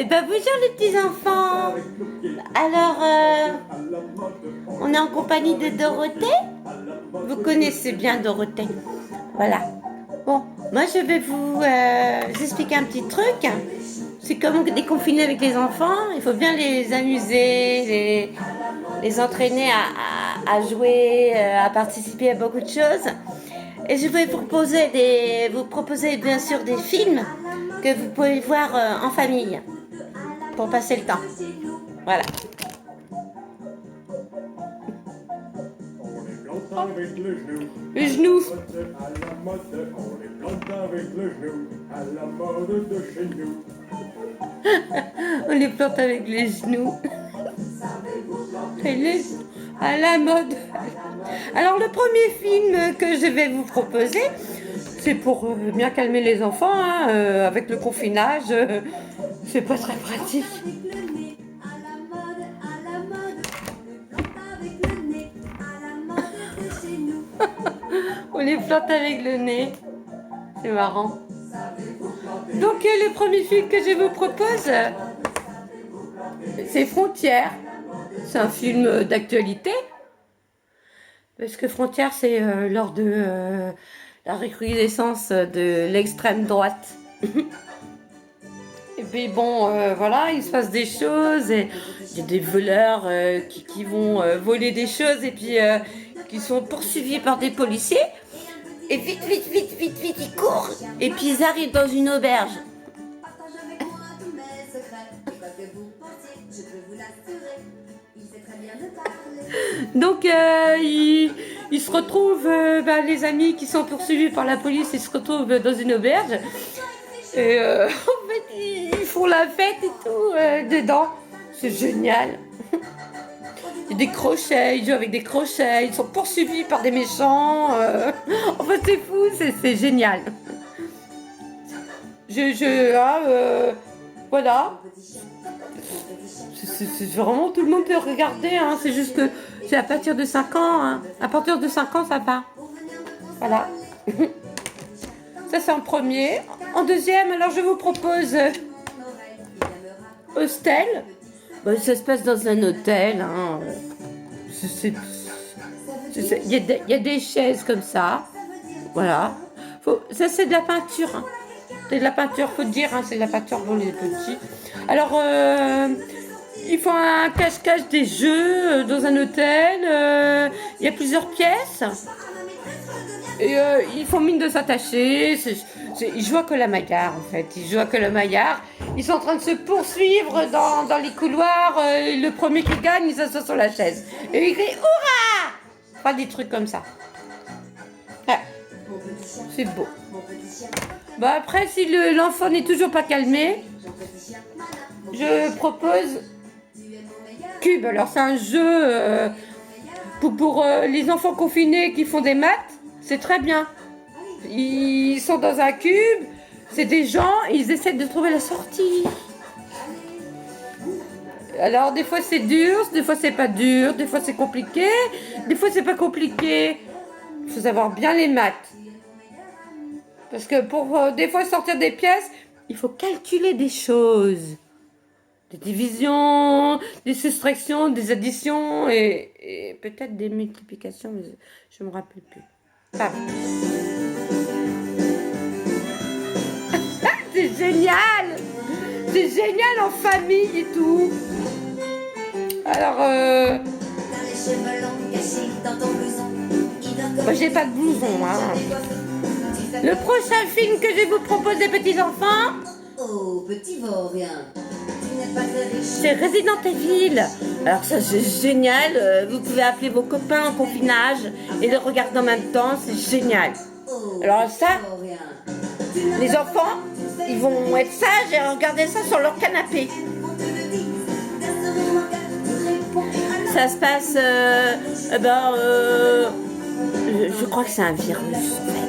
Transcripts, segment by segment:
Eh ben bonjour les petits enfants. Alors, on est en compagnie de Dorothée. Vous connaissez bien Dorothée. Voilà. Bon, moi je vais vous expliquer un petit truc. C'est comment déconfiner avec les enfants. Il faut bien les amuser, les entraîner à jouer, à participer à beaucoup de choses. Et je vais vous proposer bien sûr des films que vous pouvez voir en famille pour passer le temps. Voilà. Avec le genou. Le genou. À la mode, on les plante avec le genou. À la mode de chez nous. On les plante avec les genoux. À la mode. Alors le premier film que je vais vous proposer, c'est pour bien calmer les enfants, hein, avec le confinage, c'est pas très pratique. On les plante avec le nez. C'est marrant. Donc le premier film que je vous propose, c'est Frontières. C'est un film d'actualité. Parce que Frontières, c'est lors de la recrudescence de l'extrême droite. Et puis bon, voilà, il se passe des choses. Et il y a des voleurs qui vont voler des choses et puis qui sont poursuivis par des policiers. Et vite, ils courent. Et puis ils arrivent dans une auberge. Donc ils se retrouvent, les amis qui sont poursuivis par la police, ils se retrouvent dans une auberge. Et en fait, ils font la fête et tout dedans. C'est génial. Il y a des crochets, ils jouent avec des crochets, ils sont poursuivis par des méchants. En fait, c'est fou, c'est génial. Voilà. C'est vraiment tout le monde peut regarder, hein. C'est juste que c'est à partir de 5 ans. Hein. À partir de 5 ans, ça va. Voilà. Ça, c'est en premier. En deuxième, alors je vous propose Hostel. Bon, ça se passe dans un hôtel. Hein. Il y a des chaises comme ça. Voilà. Ça, c'est de la peinture. Hein. C'est de la peinture, faut dire. Hein, c'est de la peinture pour les petits. Alors, ils font un cache-cache des jeux dans un hôtel. Il y a plusieurs pièces. Et ils font mine de s'attacher. Ils jouent à Colin-Maillard en fait. Ils jouent à Colin-Maillard. Ils sont en train de se poursuivre dans les couloirs. Le premier qui gagne, il s'assoit sur la chaise. Et il crie Hurrah! Pas des trucs comme ça. Ouais. C'est beau. Bon, après, si l'enfant n'est toujours pas calmé, je propose Cube. Alors, c'est un jeu pour les enfants confinés qui font des maths. C'est très bien. Ils sont dans un cube, c'est des gens, ils essaient de trouver la sortie. Alors des fois c'est dur, des fois c'est pas dur, des fois c'est compliqué, des fois c'est pas compliqué. Il faut savoir bien les maths. Parce que pour des fois sortir des pièces, il faut calculer des choses. Des divisions, des soustractions, des additions et peut-être des multiplications, mais je me rappelle plus. Ah. C'est génial! C'est génial en famille et tout. Alors, moi j'ai pas de blouson, hein. Le prochain film que je vais vous proposer, petits enfants, oh, petit vaurien, tu n'es pas très riche. C'est Resident Evil. Alors ça c'est génial. Vous pouvez appeler vos copains en confinage et le regarder en même temps, c'est génial. Alors ça, les enfants, ils vont être sages et regarder ça sur leur canapé. Ça se passe, je crois que c'est un virus en fait,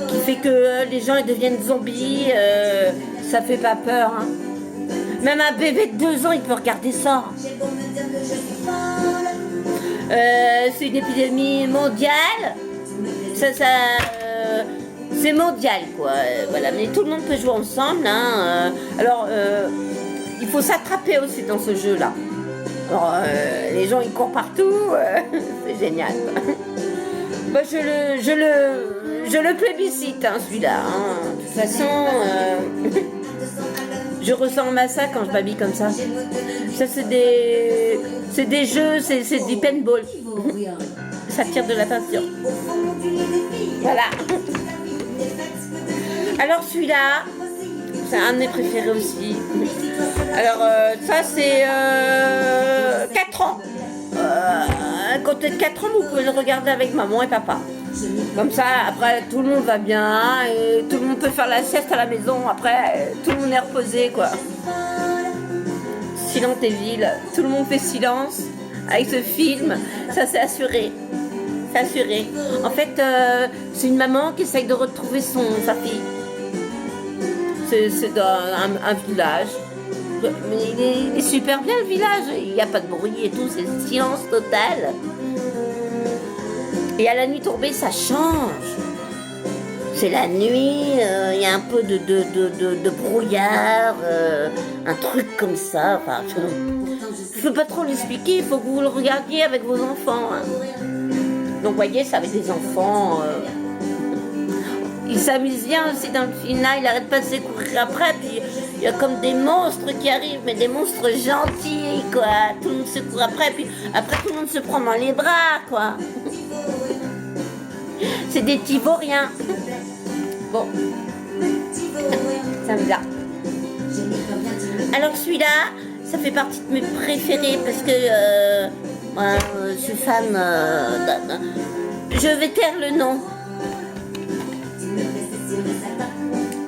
qui fait que les gens ils deviennent zombies. Ça fait pas peur. Hein. Même un bébé de 2 ans, il peut regarder ça. C'est une épidémie mondiale. c'est mondial, quoi. Voilà, mais tout le monde peut jouer ensemble. Hein. Alors, il faut s'attraper aussi dans ce jeu-là. Alors, les gens, ils courent partout. C'est génial. Bah, je le plébiscite, hein, celui-là. Hein. De toute façon, je ressemble à ça quand je m'habille comme ça. Ça, c'est des jeux, c'est du paintball. Ça tire de la peinture. Voilà. Alors celui-là, c'est un de mes préférés aussi. Alors ça c'est 4 ans. À côté de 4 ans, vous pouvez le regarder avec maman et papa. Comme ça, après tout le monde va bien et tout le monde peut faire la sieste à la maison. Après, tout le monde est reposé, quoi. Silence et ville, tout le monde fait silence avec ce film. Ça c'est assuré. C'est assuré. En fait, c'est une maman qui essaye de retrouver sa fille. C'est dans un village. Mais il est super bien le village. Il n'y a pas de bruit et tout. C'est silence total. Et à la nuit tombée, ça change. C'est la nuit. Il y a un peu de brouillard. Un truc comme ça. Enfin, je ne peux pas trop l'expliquer. Il faut que vous le regardiez avec vos enfants. Hein. Donc, vous voyez, c'est avec des enfants. Il s'amuse bien aussi dans le film là, il arrête pas de se courir après, puis il y a comme des monstres qui arrivent, mais des monstres gentils, quoi. Tout le monde se court après, puis après tout le monde se prend dans les bras, quoi. C'est des petits vauriens. Bon. Ça me va. Alors celui-là, ça fait partie de mes préférés, parce que moi, je suis fan... je vais taire le nom.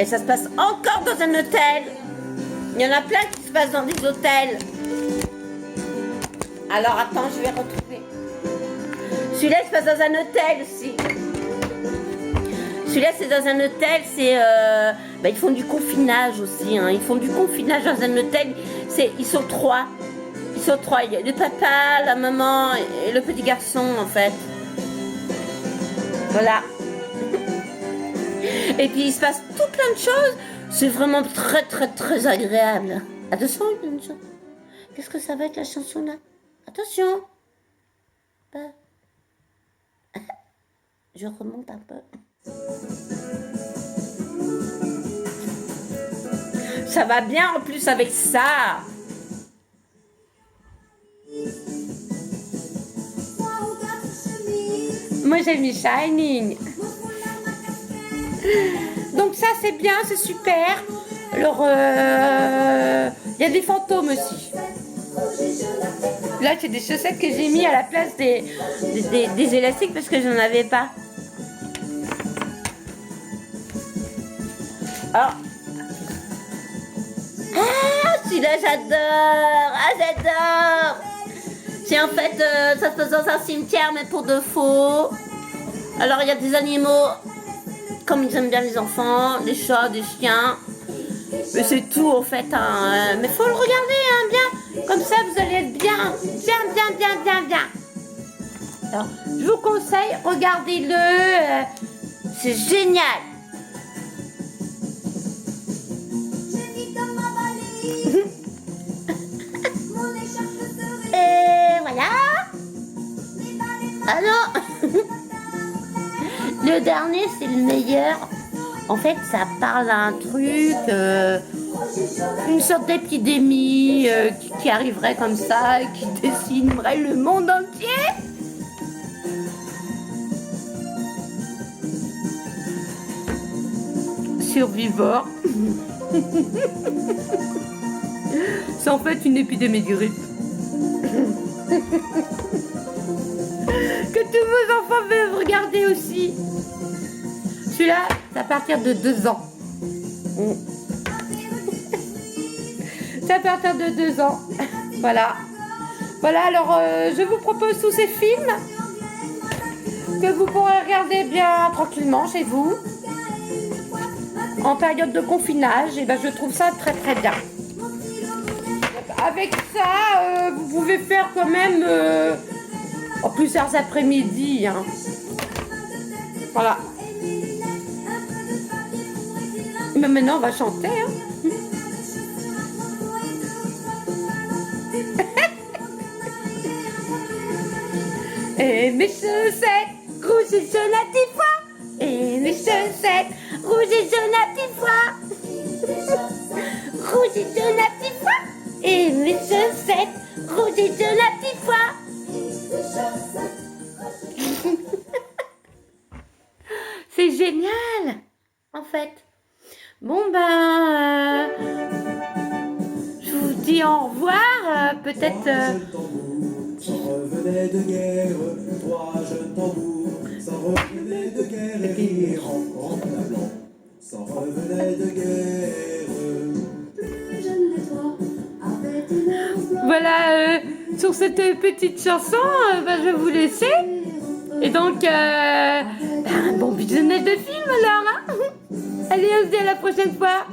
Et ça se passe encore dans un hôtel. Il y en a plein qui se passent dans des hôtels. Alors attends, je vais retrouver. Celui-là, il se passe dans un hôtel aussi. Celui-là, c'est dans un hôtel. Ils font du confinage aussi. Hein. Ils font du confinage dans un hôtel. Ils sont trois. Ils sont trois. Il y a le papa, la maman et le petit garçon, en fait. Voilà. Et puis il se passe tout plein de choses. C'est vraiment très très très agréable. Attention, qu'est-ce que ça va être la chanson là? Attention. Je remonte un peu. Ça va bien en plus avec ça. Moi j'ai mis Shining. Donc ça c'est bien, c'est super. Alors il y a des fantômes aussi. Là c'est des chaussettes que j'ai mis à la place des élastiques parce que j'en avais pas. Alors celui-là j'adore. J'adore. C'est en fait ça se passe dans un cimetière mais pour de faux. Alors il y a des animaux comme ils aiment bien les enfants, des chats, des chiens. Mais c'est tout en fait. Hein. Mais faut le regarder hein, bien. Comme ça vous allez être bien. Bien. Alors, je vous conseille, regardez-le. C'est génial. Et voilà. Ah non. Le dernier, c'est le meilleur. En fait, ça parle d'un truc, une sorte d'épidémie qui arriverait comme ça, qui décimerait le monde entier. Survivor. C'est en fait une épidémie de grippe. Que tous vos enfants peuvent regarder aussi. Celui-là, c'est à partir de 2 ans. C'est à partir de 2 ans. Voilà. Voilà, alors je vous propose tous ces films que vous pourrez regarder bien tranquillement chez vous. En période de confinage, et ben je trouve ça très très bien. Avec ça, vous pouvez faire quand même plusieurs après-midi. Hein. Voilà. Mais maintenant, on va chanter. Hein. Et mes chaussettes rouges et jaunes à 10 fois. Et mes chaussettes rouges et jaunes à 10 fois. Rouges et jaunes à 10 fois. Et mes chaussettes rouges et jaunes à 10 fois. C'est génial, en fait. Bon, ben, je vous dis au revoir. Peut-être. S'en revenait de guerre, trois jeunes tambours, s'en revenait de guerre et rire en blanc, s'en revenait de guerre. Plus jeune des trois, avec une arme Voilà, sur cette petite chanson, ben, je vais vous laisser. Et donc, ben, bon visionnage de film alors. Hein. Allez, on se dit à la prochaine fois.